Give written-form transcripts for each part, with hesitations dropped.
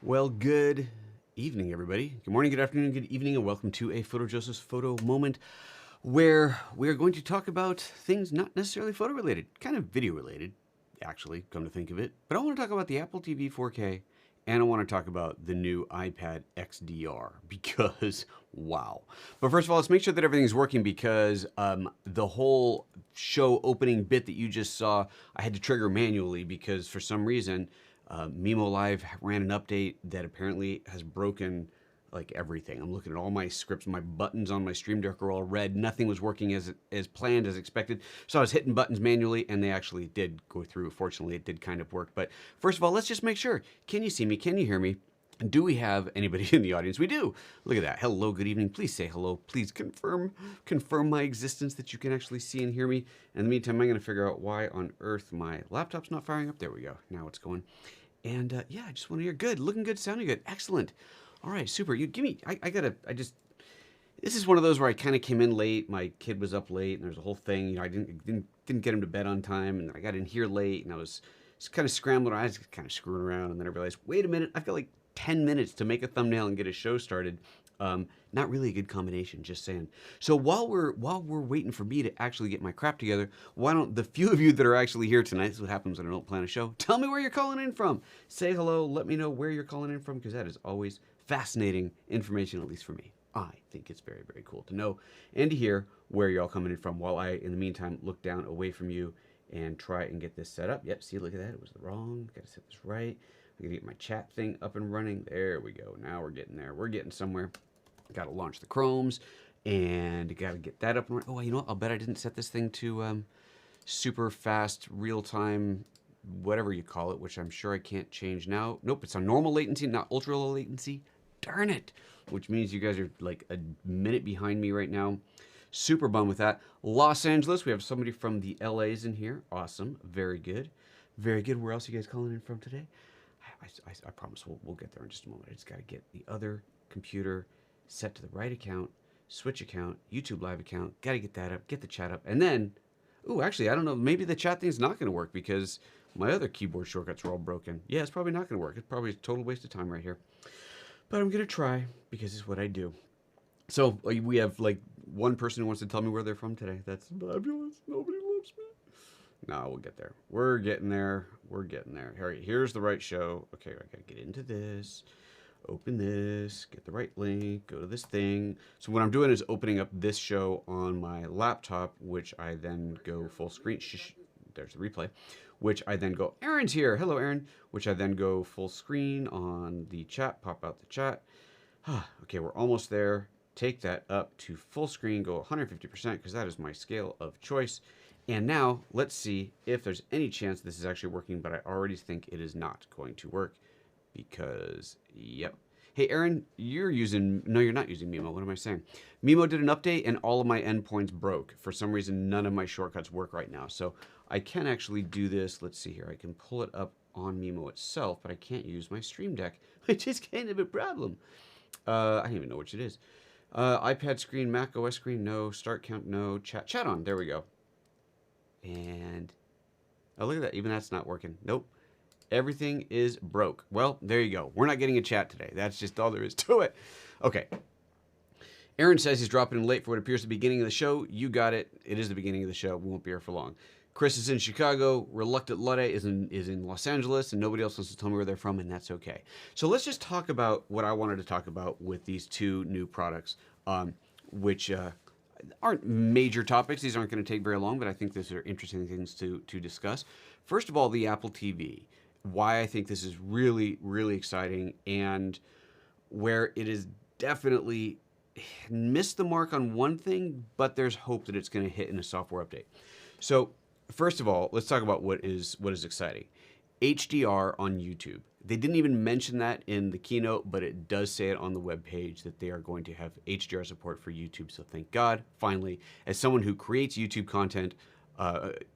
Well, good evening, everybody. Good morning, good afternoon, good evening, and welcome to a PhotoJoseph's Photo Moment, where we are going to talk about things not necessarily photo related, kind of video related, actually, come to think of it. But I want to talk about the Apple TV 4K, and I want to talk about the new iPad XDR because, wow. But first of all, let's make sure that everything's working because the whole show opening bit that you just saw, I had to trigger manually because for some reason, MimoLive ran an update that apparently has broken like everything. I'm looking at all my scripts, my buttons on my Stream Deck are all red. Nothing was working as planned, as expected. So I was hitting buttons manually, and they actually did go through. Fortunately, it did kind of work. But first of all, let's just make sure. Can you see me? Can you hear me? Do we have anybody in the audience? We do. Look at that. Hello, good evening. Please say hello. Please confirm my existence that you can actually see and hear me. In the meantime, I'm going to figure out why on earth my laptop's not firing up. There we go. Now it's going. And yeah, I just want to hear good, looking good, sounding good. Excellent. All right, super. You give me, this is one of those where I kind of came in late. My kid was up late and there's a whole thing. You know, I didn't get him to bed on time and I got in here late and I was just kind of scrambling. I was kind of screwing around and then I realized, wait a minute, I've got like 10 minutes to make a thumbnail and get a show started. Not really a good combination, just saying. So while we're waiting for me to actually get my crap together, why don't the few of you that are actually here tonight, this is what happens when I don't plan a show, tell me where you're calling in from. Say hello, let me know where you're calling in from, because that is always fascinating information, at least for me. I think it's very, very cool to know and to hear where you're all coming in from while I, in the meantime, look down away from you and try and get this set up. Yep, see, look at that, it was wrong. Gotta set this right. I'm gonna get my chat thing up and running. There we go. Now we're getting there. We're getting somewhere. Got to launch the Chromes and got to get that up and running. Oh, you know what? I'll bet I didn't set this thing to super fast, real time, whatever you call it, which I'm sure I can't change now. Nope, it's on normal latency, not ultra low latency. Darn it. Which means you guys are like a minute behind me right now. Super bummed with that. Los Angeles, we have somebody from the LAs in here. Awesome. Very good. Very good. Where else are you guys calling in from today? I promise we'll get there in just a moment. I just got to get the other computer set to the right account, switch account, YouTube Live account. Got to get that up, get the chat up, and then, ooh, actually, I don't know. Maybe the chat thing's not going to work because my other keyboard shortcuts are all broken. Yeah, it's probably not going to work. It's probably a total waste of time right here. But I'm going to try because it's what I do. So we have like one person who wants to tell me where they're from today. That's fabulous. Nobody loves me. No, we'll get there. We're getting there. We're getting there. All right, here's the right show. Okay, I got to get into this. Open this, get the right link, go to this thing. So what I'm doing is opening up this show on my laptop, which I then go full screen. There's the replay, which I then go, Aaron's here. Hello, Aaron. Which I then go full screen on the chat, pop out the chat. Okay, we're almost there. Take that up to full screen, go 150% because that is my scale of choice. And now let's see if there's any chance this is actually working, but I already think it is not going to work. Because, yep. Hey, Aaron, you're using, no, you're not using Mimo. What am I saying? Mimo did an update and all of my endpoints broke. For some reason, none of my shortcuts work right now. So I can actually do this. Let's see here. I can pull it up on Mimo itself, but I can't use my Stream Deck, which is kind of a problem. I don't even know which it is. iPad screen, Mac OS screen, no. Start count, no. Chat on. There we go. And, oh, look at that. Even that's not working. Nope. Everything is broke. Well, there you go. We're not getting a chat today. That's just all there is to it. Okay. Aaron says he's dropping in late for what appears to be the beginning of the show. You got it. It is the beginning of the show. We won't be here for long. Chris is in Chicago. Reluctant Lutte is in Los Angeles, and nobody else wants to tell me where they're from, and that's okay. So let's just talk about what I wanted to talk about with these two new products, which aren't major topics. These aren't going to take very long, but I think these are interesting things to discuss. First of all, the Apple TV. Why I think this is really, really exciting and where it is definitely missed the mark on one thing, but there's hope that it's going to hit in a software update. So first of all, let's talk about what is exciting. HDR on YouTube. They didn't even mention that in the keynote, but it does say it on the web page that they are going to have HDR support for YouTube. So thank God, finally, as someone who creates YouTube content,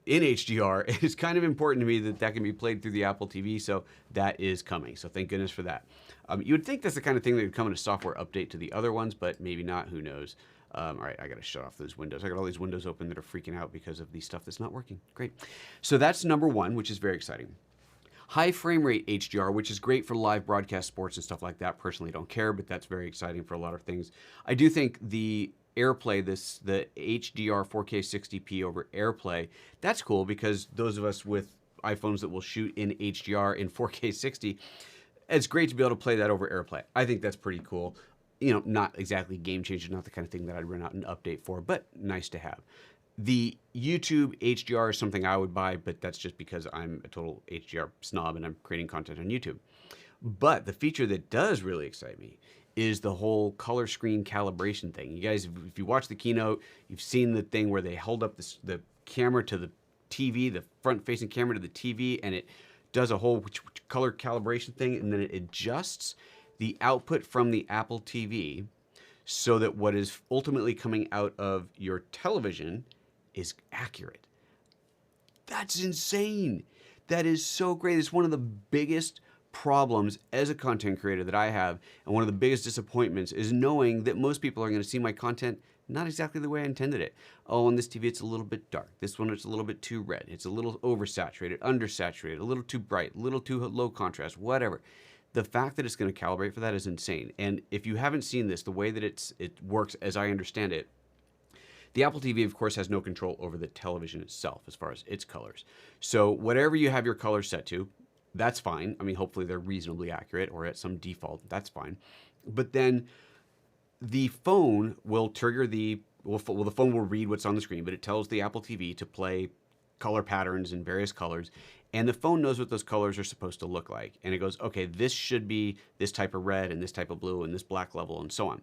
in HDR, it's kind of important to me that that can be played through the Apple TV, so that is coming. So thank goodness for that. You would think that's the kind of thing that would come in a software update to the other ones, but maybe not, who knows. All right, I gotta shut off those windows. I got all these windows open that are freaking out because of the stuff that's not working. Great. So that's number one, which is very exciting. High frame rate HDR, which is great for live broadcast sports and stuff like that. Personally, don't care, but that's very exciting for a lot of things. I do think the AirPlay, the HDR 4K 60p over AirPlay, that's cool because those of us with iPhones that will shoot in HDR in 4K 60, it's great to be able to play that over AirPlay. I think that's pretty cool. You know, not exactly game changer, not the kind of thing that I'd run out an update for, but nice to have. The YouTube HDR is something I would buy, but that's just because I'm a total HDR snob and I'm creating content on YouTube. But the feature that does really excite me is the whole color screen calibration thing. You guys, if you watch the keynote, you've seen the thing where they hold up the camera to the TV, the front-facing camera to the TV, and it does a whole color calibration thing, and then it adjusts the output from the Apple TV so that what is ultimately coming out of your television is accurate. That's insane. That is so great. It's one of the biggest problems as a content creator that I have, and one of the biggest disappointments is knowing that most people are going to see my content not exactly the way I intended it. Oh, on this TV it's a little bit dark. This one it's a little bit too red. It's a little oversaturated, undersaturated, a little too bright, a little too low contrast, whatever. The fact that it's going to calibrate for that is insane. And if you haven't seen this, the way that it works, as I understand it, the Apple TV, of course, has no control over the television itself as far as its colors. So whatever you have your colors set to, that's fine. I mean, hopefully they're reasonably accurate or at some default, that's fine. But then the phone will trigger the phone will read what's on the screen, but it tells the Apple TV to play color patterns in various colors, and the phone knows what those colors are supposed to look like. And it goes, okay, this should be this type of red and this type of blue and this black level and so on.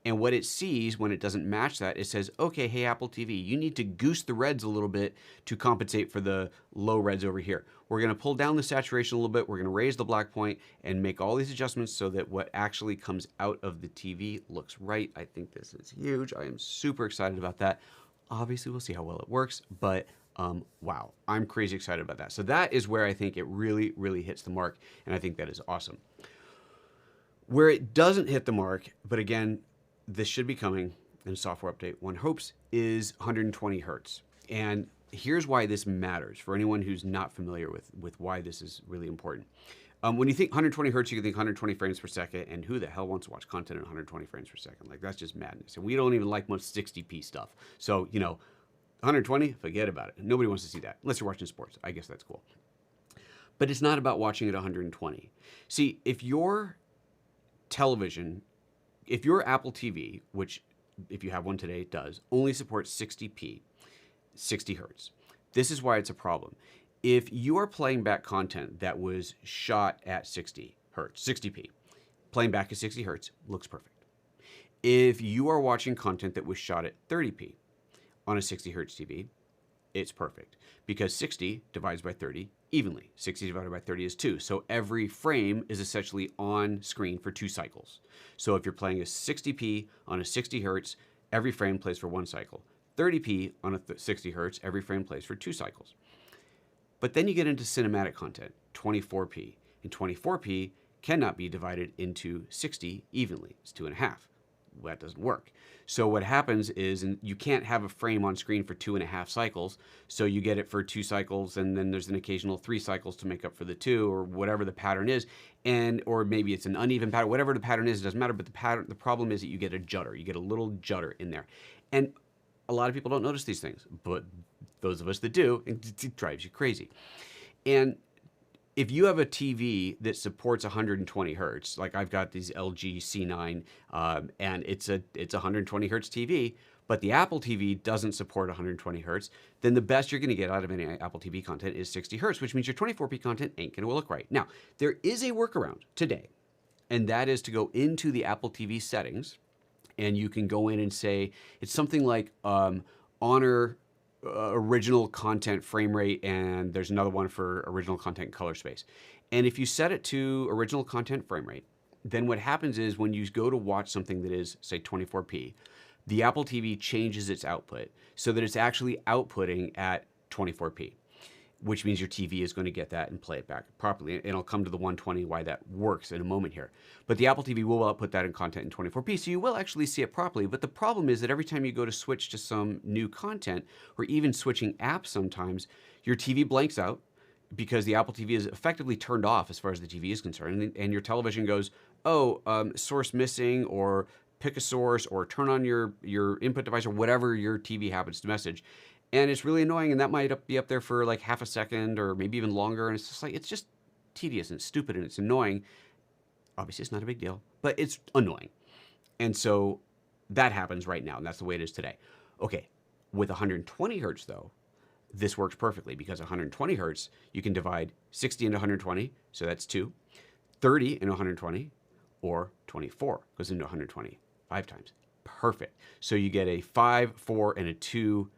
And what it sees when it doesn't match that, it says, okay, hey, Apple TV, you need to goose the reds a little bit to compensate for the low reds over here. We're going to pull down the saturation a little bit. We're going to raise the black point and make all these adjustments so that what actually comes out of the TV looks right. I think this is huge. I am super excited about that. Obviously, we'll see how well it works, but wow, I'm crazy excited about that. So that is where I think it really, really hits the mark, and I think that is awesome. Where it doesn't hit the mark, but again, this should be coming in a software update, one hopes, is 120 hertz. And here's why this matters for anyone who's not familiar with why this is really important. When you think 120 hertz, you can think 120 frames per second, and who the hell wants to watch content at 120 frames per second? Like, that's just madness. And we don't even like much 60p stuff. So, you know, 120, forget about it. Nobody wants to see that, unless you're watching sports. I guess that's cool. But it's not about watching at 120. See, if your television, if your Apple TV, which if you have one today, it does, only supports 60p, 60 hertz. This is why it's a problem. If you are playing back content that was shot at 60 hertz, 60p, playing back at 60 hertz looks perfect. If you are watching content that was shot at 30p on a 60 hertz TV, it's perfect because 60 divides by 30 evenly. 60 divided by 30 is 2. So every frame is essentially on screen for 2 cycles. So if you're playing a 60p on a 60 hertz, every frame plays for 1 cycle. 30p on a 60 hertz, every frame plays for 2 cycles. But then you get into cinematic content, 24p. And 24p cannot be divided into 60 evenly. It's 2.5. Well, that doesn't work. So what happens is, and you can't have a frame on screen for 2.5 cycles, so you get it for 2 cycles, and then there's an occasional 3 cycles to make up for the 2, or whatever the pattern is, or maybe it's an uneven pattern. Whatever the pattern is, it doesn't matter. But the problem is that you get a judder. You get a little judder in there, and a lot of people don't notice these things, but those of us that do, it drives you crazy. And if you have a TV that supports 120 hertz, like I've got these LG C9, and it's a 120 hertz TV, but the Apple TV doesn't support 120 hertz, then the best you're going to get out of any Apple TV content is 60 hertz, which means your 24p content ain't going to look right. Now, there is a workaround today, and that is to go into the Apple TV settings, and you can go in and say, it's something like honor original content frame rate, and there's another one for original content color space. And if you set it to original content frame rate, then what happens is when you go to watch something that is, say, 24p, the Apple TV changes its output so that it's actually outputting at 24p, which means your TV is going to get that and play it back properly. And I'll come to the 120, why that works in a moment here. But the Apple TV will output that in content in 24p, so you will actually see it properly. But the problem is that every time you go to switch to some new content, or even switching apps sometimes, your TV blanks out, because the Apple TV is effectively turned off as far as the TV is concerned, and your television goes, oh, source missing, or pick a source, or turn on your input device, or whatever your TV happens to message. And it's really annoying, and that might be up there for like half a second or maybe even longer, and it's just like, it's just tedious and it's stupid and it's annoying. Obviously, it's not a big deal, but it's annoying. And so that happens right now, and that's the way it is today. Okay, with 120 hertz though, this works perfectly, because 120 hertz, you can divide 60 into 120, so that's 2, 30 into 120, or 24 goes into 120, 5 times. Perfect. So you get a 5, 4, and a 2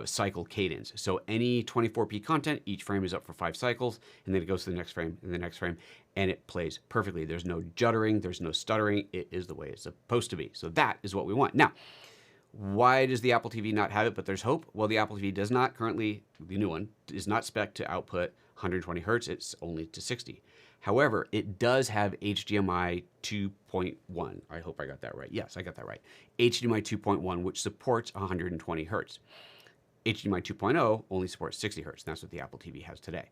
cycle cadence. So any 24p content, each frame is up for 5 cycles, and then it goes to the next frame and the next frame, and it plays perfectly. There's no juddering, there's no stuttering. It is the way it's supposed to be. So that is what we want. Now, why does the Apple TV not have it, but there's hope? Well, the Apple TV does not currently, the new one, is not spec'd to output 120 hertz. It's only to 60. However, it does have HDMI 2.1. I hope I got that right. Yes, I got that right. HDMI 2.1, which supports 120 hertz. HDMI 2.0 only supports 60 hertz. That's what the Apple TV has today.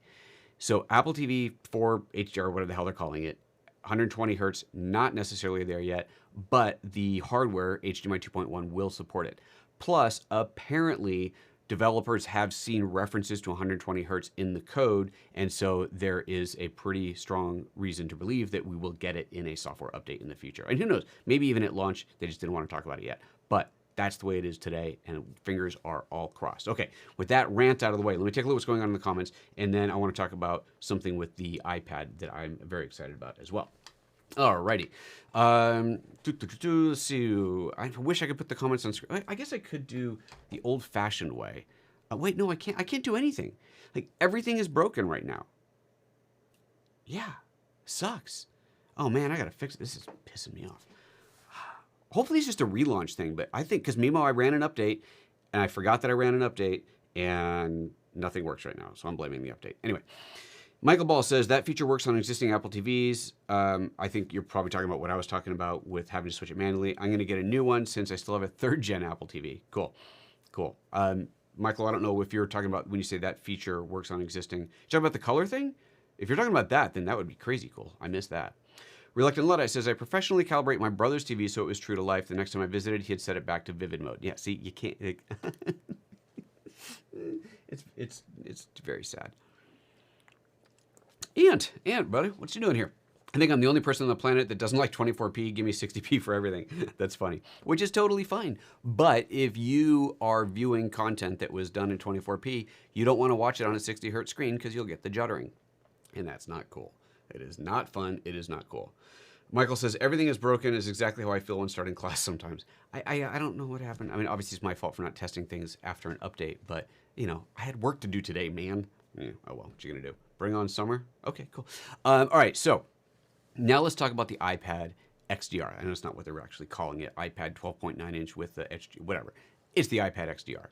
So Apple TV 4 HDR, whatever the hell they're calling it, 120 hertz, not necessarily there yet, but the hardware, HDMI 2.1, will support it. Plus, apparently, developers have seen references to 120 hertz in the code, and so there is a pretty strong reason to believe that we will get it in a software update in the future. And who knows, maybe even at launch, they just didn't want to talk about it yet. But that's the way it is today, and fingers are all crossed. Okay, with that rant out of the way, let me take a look at what's going on in the comments, and then I want to talk about something with the iPad that I'm very excited about as well. Alrighty. Let's see. I wish I could put the comments on screen. I guess I could do the old-fashioned way. Wait, no, I can't. I can't do anything. Like, everything is broken right now. Yeah, sucks. Oh man, I gotta fix it. This is pissing me off. Hopefully it's just a relaunch thing, but I think, because Mimo, I ran an update, and I forgot that I ran an update, and nothing works right now, so I'm blaming the update. Anyway, Michael Ball says, that feature works on existing Apple TVs. I think you're probably talking about what I was talking about with having to switch it manually. I'm going to get a new one since I still have a 3rd-gen Apple TV. Cool. Cool. Michael, I don't know if you're talking about when you say that feature works on existing. You're talking about the color thing? If you're talking about that, then that would be crazy cool. I missed that. Reluctant Luddite says, I professionally calibrate my brother's TV so it was true to life. The next time I visited, he had set it back to vivid mode. Yeah, see, you can't. It's very sad. Ant, buddy, what you doing here? I think I'm the only person on the planet that doesn't like 24p. Give me 60p for everything. That's funny, which is totally fine. But if you are viewing content that was done in 24p, you don't want to watch it on a 60 hertz screen because you'll get the juddering. And that's not cool. It is not fun. It is not cool. Michael says, everything is broken is exactly how I feel when starting class sometimes. I don't know what happened. I mean, obviously it's my fault for not testing things after an update, but you know, I had work to do today, man. Yeah, oh well, what you gonna do? Bring on summer? Okay, cool. All right, so now let's talk about the iPad XDR. I know it's not what they're actually calling it. iPad 12.9 inch with the HD, whatever. It's the iPad XDR.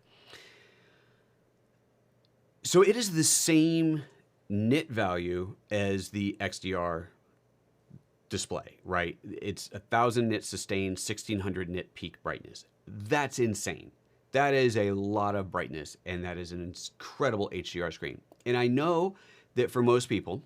So it is the same nit value as the XDR display, right? It's 1000 nit sustained, 1600 nit peak brightness. That's insane. That is a lot of brightness, and that is an incredible HDR screen. And I know that for most people,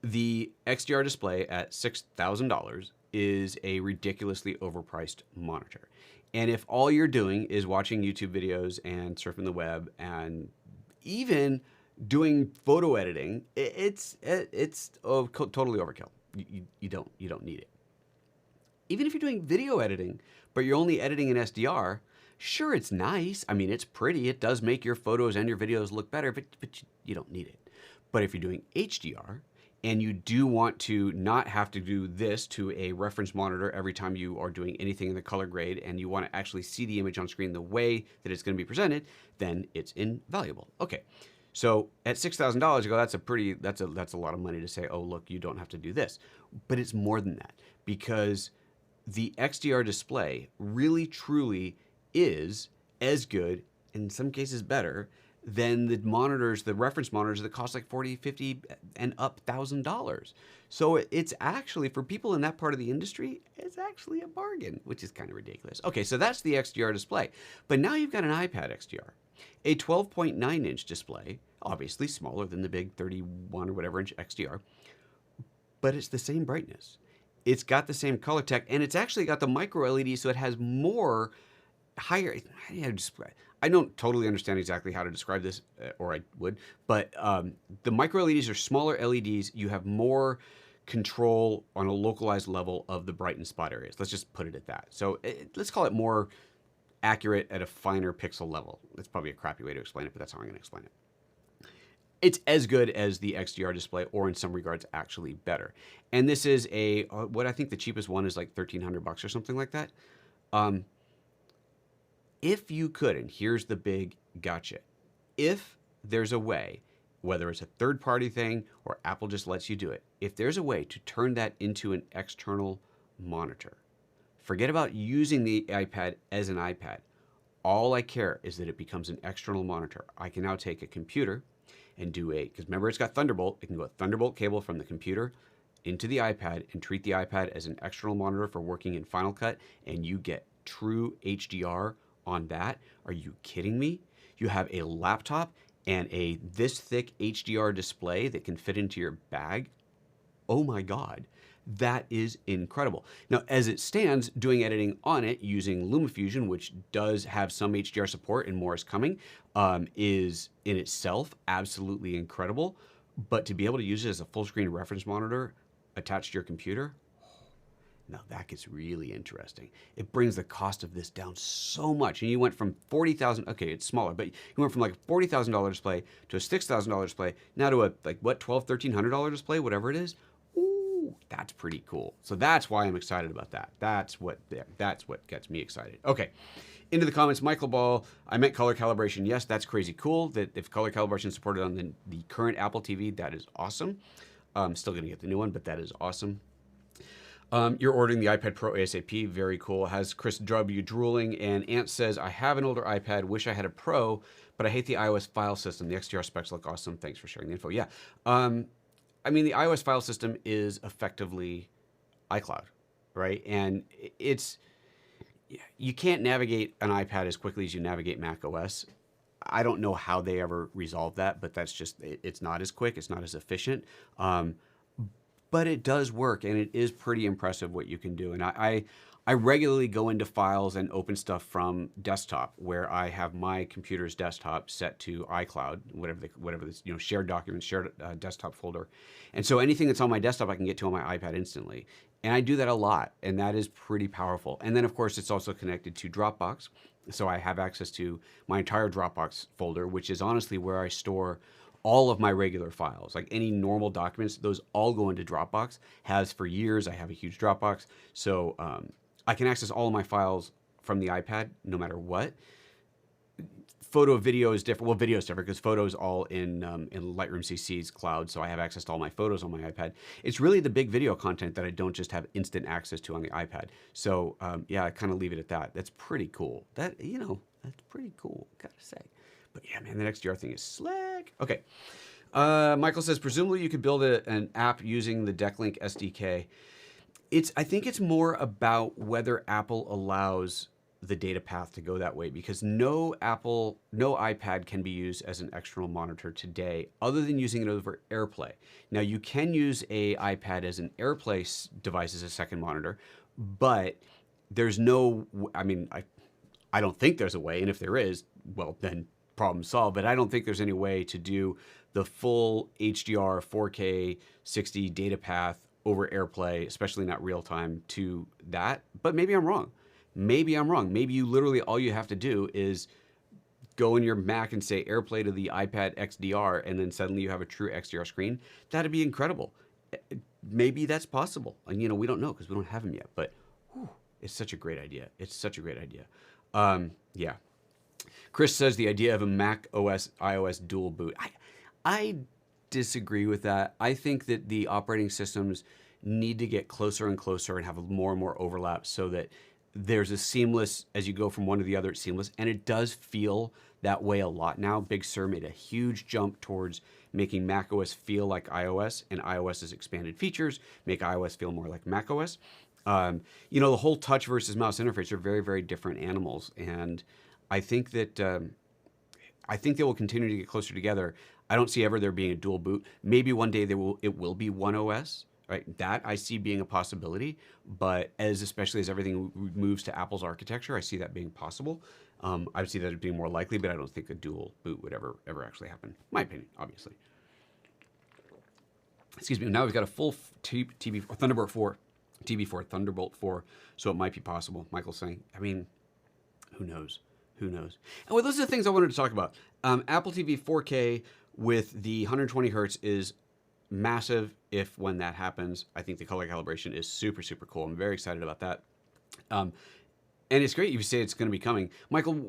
the XDR display at $6,000 is a ridiculously overpriced monitor. And if all you're doing is watching YouTube videos and surfing the web and even doing photo editing, it's totally overkill. You don't need it. Even if you're doing video editing, but you're only editing in SDR, sure, it's nice. I mean, it's pretty. It does make your photos and your videos look better, but you don't need it. But if you're doing HDR and you do want to not have to do this to a reference monitor every time you are doing anything in the color grade, and you want to actually see the image on screen the way that it's going to be presented, then it's invaluable. Okay. So at $6,000, you go, that's a lot of money to say, oh, look, you don't have to do this. But it's more than that, because the XDR display really, truly is as good, in some cases better, than the monitors, the reference monitors that cost like $40, $50, and up $1,000. So it's actually, for people in that part of the industry, it's actually a bargain, which is kind of ridiculous. Okay, so that's the XDR display. But now you've got an iPad XDR, a 12.9 inch display obviously smaller than the big 31 or whatever inch XDR, but it's the same brightness. It's got the same color tech, and it's actually got the micro LED, so it has more higher. I don't totally understand exactly how to describe this, or I would, but the micro LEDs are smaller LEDs. You have more control on a localized level of the bright and spot areas. Let's just put it at that. So let's call it more accurate at a finer pixel level. That's probably a crappy way to explain it, but that's how I'm going to explain it. It's as good as the XDR display, or in some regards, actually better. And this is a, what I think the cheapest one is like $1,300 or something like that. If you could, and here's the big gotcha, if there's a way, whether it's a third-party thing or Apple just lets you do it, if there's a way to turn that into an external monitor, forget about using the iPad as an iPad. All I care is that it becomes an external monitor. I can now take a computer and do because remember it's got Thunderbolt, it can go a Thunderbolt cable from the computer into the iPad and treat the iPad as an external monitor for working in Final Cut, and you get true HDR on that. Are you kidding me? You have a laptop and a this thick HDR display that can fit into your bag. Oh my God, that is incredible. Now, as it stands, doing editing on it using LumaFusion, which does have some HDR support and more is coming, is in itself absolutely incredible. But to be able to use it as a full screen reference monitor attached to your computer, now that gets really interesting. It brings the cost of this down so much. And you went from $40,000, okay, it's smaller, but you went from like a $40,000 display to a $6,000 display, now to a like what, $1,200, $1,300 display, whatever it is. Ooh, that's pretty cool. So that's why I'm excited about that. That's what gets me excited. Okay, into the comments, Michael Ball, I meant color calibration. Yes, that's crazy cool. That if color calibration is supported on the current Apple TV, that is awesome. I'm still gonna get the new one, but that is awesome. You're ordering the iPad Pro ASAP. Very cool. Has Chris W drooling, and Ant says, I have an older iPad. Wish I had a Pro, but I hate the iOS file system. The XDR specs look awesome. Thanks for sharing the info. Yeah. I mean, the iOS file system is effectively iCloud, right? And you can't navigate an iPad as quickly as you navigate Mac OS. I don't know how they ever resolve that, but that's just, it's not as quick. It's not as efficient. But it does work, and it is pretty impressive what you can do. And I regularly go into files and open stuff from desktop, where I have my computer's desktop set to iCloud, whatever this, shared documents, shared desktop folder. And so anything that's on my desktop, I can get to on my iPad instantly. And I do that a lot, and that is pretty powerful. And then, of course, it's also connected to Dropbox. So I have access to my entire Dropbox folder, which is honestly where I store all of my regular files, like any normal documents, those all go into Dropbox. Has for years. I have a huge Dropbox. So I can access all of my files from the iPad no matter what. Photo, video is different. Well, video is different because photos all in Lightroom CC's cloud, so I have access to all my photos on my iPad. It's really the big video content that I don't just have instant access to on the iPad. So yeah, I kind of leave it at that. That's pretty cool. That's pretty cool, gotta say. But yeah, man, the XDR thing is slick. Okay. Michael says, presumably you could build an app using the DeckLink SDK. I think it's more about whether Apple allows the data path to go that way, because no iPad can be used as an external monitor today other than using it over AirPlay. Now, you can use a iPad as an AirPlay device as a second monitor, but there's no, I don't think there's a way, and if there is, well, then problem solved, but I don't think there's any way to do the full HDR 4K 60 data path over AirPlay, especially not real time, to that. But maybe I'm wrong. Maybe you literally, all you have to do is go in your Mac and say AirPlay to the iPad XDR, and then suddenly you have a true XDR screen. That'd be incredible. Maybe that's possible. And we don't know because we don't have them yet, but whew, it's such a great idea. It's such a great idea. Yeah. Chris says the idea of a Mac OS, iOS dual boot. I disagree with that. I think that the operating systems need to get closer and closer and have more and more overlap so that there's a seamless, as you go from one to the other, it's seamless. And it does feel that way a lot now. Big Sur made a huge jump towards making Mac OS feel like iOS, and iOS's expanded features make iOS feel more like Mac OS. The whole touch versus mouse interface are very, very different animals. And I think that they will continue to get closer together. I don't see ever there being a dual boot. Maybe one day it will be one OS, right? That I see being a possibility, but especially as everything moves to Apple's architecture, I see that being possible. I see that as being more likely, but I don't think a dual boot would ever actually happen. My opinion, obviously. Excuse me. Now we've got a full TV Thunderbolt 4, TV4 Thunderbolt 4, so it might be possible. Michael's saying. I mean, who knows? Who knows? And well, those are the things I wanted to talk about. Apple TV 4K with the 120 hertz is massive. If when that happens, I think the color calibration is super cool. I'm very excited about that. And it's great you say it's going to be coming. Michael,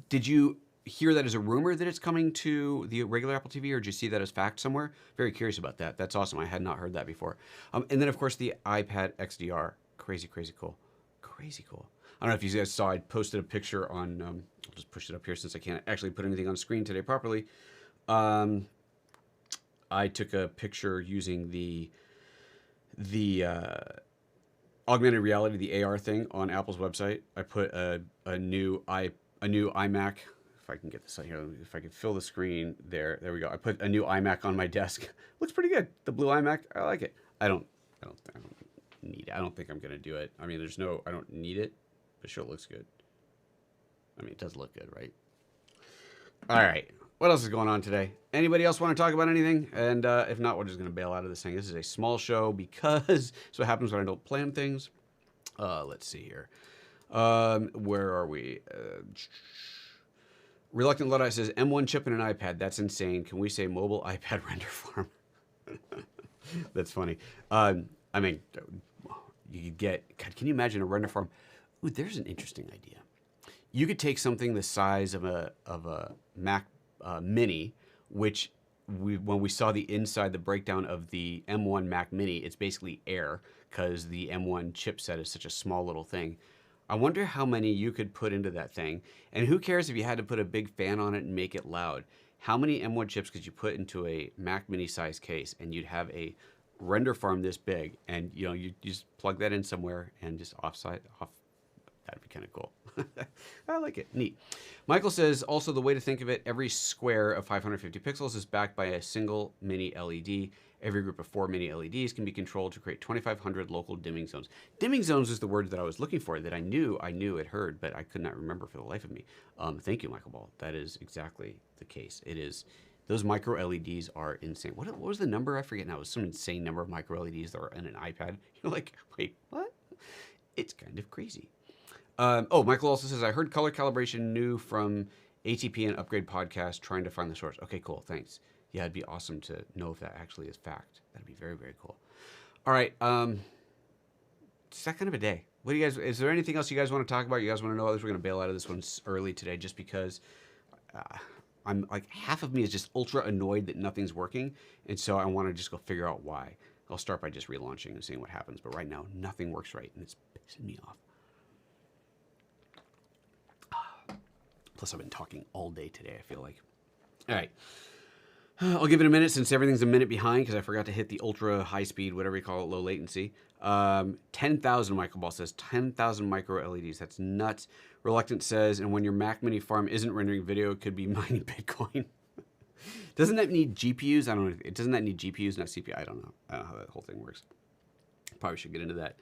did you hear that as a rumor that it's coming to the regular Apple TV, or did you see that as fact somewhere? Very curious about that. That's awesome. I had not heard that before. And then of course the iPad XDR. Crazy cool. Crazy cool. I don't know if you guys saw, I posted a picture on, I'll just push it up here since I can't actually put anything on screen today properly. I took a picture using the augmented reality, the AR thing on Apple's website. I put a new iMac. If I can get this out here, if I can fill the screen there we go. I put a new iMac on my desk. Looks pretty good. The blue iMac, I like it. I don't need it. I don't think I'm gonna do it. I mean, I don't need it, but sure, it looks good. I mean, it does look good, right? All right. What else is going on today? Anybody else want to talk about anything? And if not, we're just going to bail out of this thing. This is a small show because it's what happens when I don't plan things. Let's see here. Where are we? Reluctant Luddite says, M1 chip in an iPad. That's insane. Can we say mobile iPad render farm? That's funny. I mean, you could get, God, can you imagine a render farm? Ooh, there's an interesting idea. You could take something the size of a Mac Mini, which when we saw the inside, the breakdown of the M1 Mac Mini, it's basically air because the M1 chipset is such a small little thing. I wonder how many you could put into that thing. And who cares if you had to put a big fan on it and make it loud? How many M1 chips could you put into a Mac Mini size case and you'd have a render farm this big? And you just plug that in somewhere and just off. That'd be kind of cool. I like it. Neat. Michael says, also the way to think of it, every square of 550 pixels is backed by a single mini LED. Every group of 4 mini LEDs can be controlled to create 2,500 local dimming zones. Dimming zones is the word that I was looking for, that I knew it heard, but I could not remember for the life of me. Thank you, Michael Ball. That is exactly the case. It is. Those micro LEDs are insane. What was the number? I forget now. It was some insane number of micro LEDs that are in an iPad. You're like, wait, what? It's kind of crazy. Michael also says, I heard color calibration new from ATP and Upgrade Podcast, trying to find the source. Okay, cool. Thanks. Yeah, it'd be awesome to know if that actually is fact. That'd be very cool. All right. It's that kind of a day. What do you guys, is there anything else you guys want to talk about? You guys want to know others? We're going to bail out of this one early today just because I'm like, half of me is just ultra annoyed that nothing's working. And so I want to just go figure out why. I'll start by just relaunching and seeing what happens. But right now, nothing works right, and it's pissing me off. Plus, I've been talking all day today, I feel like. All right. I'll give it a minute since everything's a minute behind because I forgot to hit the ultra high speed, whatever you call it, low latency. 10,000, Michael Ball says, 10,000 micro LEDs. That's nuts. Reluctant says, and when your Mac Mini farm isn't rendering video, it could be mining Bitcoin. Doesn't that need GPUs? I don't know. Doesn't that need GPUs, not CPU? I don't know. I don't know how that whole thing works. Probably should get into that.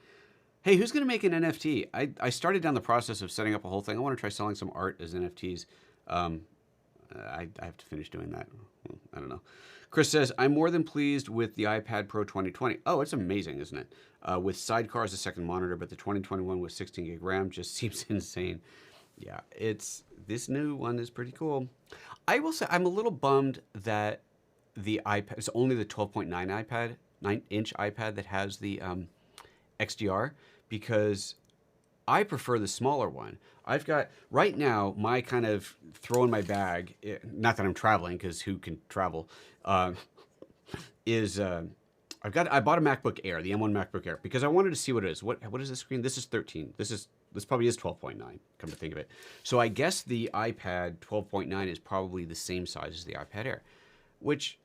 Hey, who's going to make an NFT? I started down the process of setting up a whole thing. I want to try selling some art as NFTs. I have to finish doing that. I don't know. Chris says, I'm more than pleased with the iPad Pro 2020. Oh, it's amazing, isn't it? With Sidecar as a second monitor, but the 2021 with 16 gig RAM just seems insane. Yeah, this new one is pretty cool. I will say I'm a little bummed that the iPad, it's only the 12.9 iPad, 9-inch iPad that has the XDR, because I prefer the smaller one. I've got, right now, my kind of throw in my bag, not that I'm traveling, because who can travel, I bought a MacBook Air, the M1 MacBook Air, because I wanted to see what it is. What is this screen? This is 13. This probably is 12.9, come to think of it. So I guess the iPad 12.9 is probably the same size as the iPad Air, which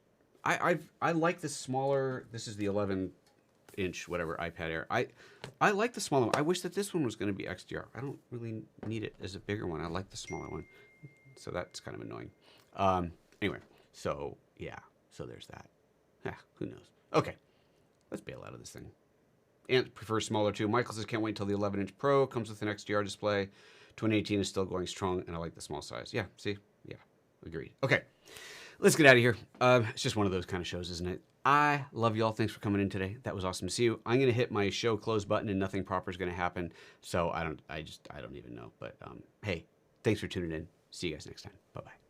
I like the smaller, this is the 11-inch, whatever, iPad Air. I like the smaller one. I wish that this one was going to be XDR. I don't really need it as a bigger one. I like the smaller one. So that's kind of annoying. Anyway, so yeah, so there's that. Who knows? Okay, let's bail out of this thing. Ant prefers smaller too. Michael says, can't wait until the 11-inch Pro comes with an XDR display. 2018 is still going strong, and I like the small size. Yeah, see? Yeah, agreed. Okay, let's get out of here. It's just one of those kind of shows, isn't it? I love y'all. Thanks for coming in today. That was awesome to see you. I'm going to hit my show close button, and nothing proper is going to happen. So I don't even know. But hey, thanks for tuning in. See you guys next time. Bye-bye.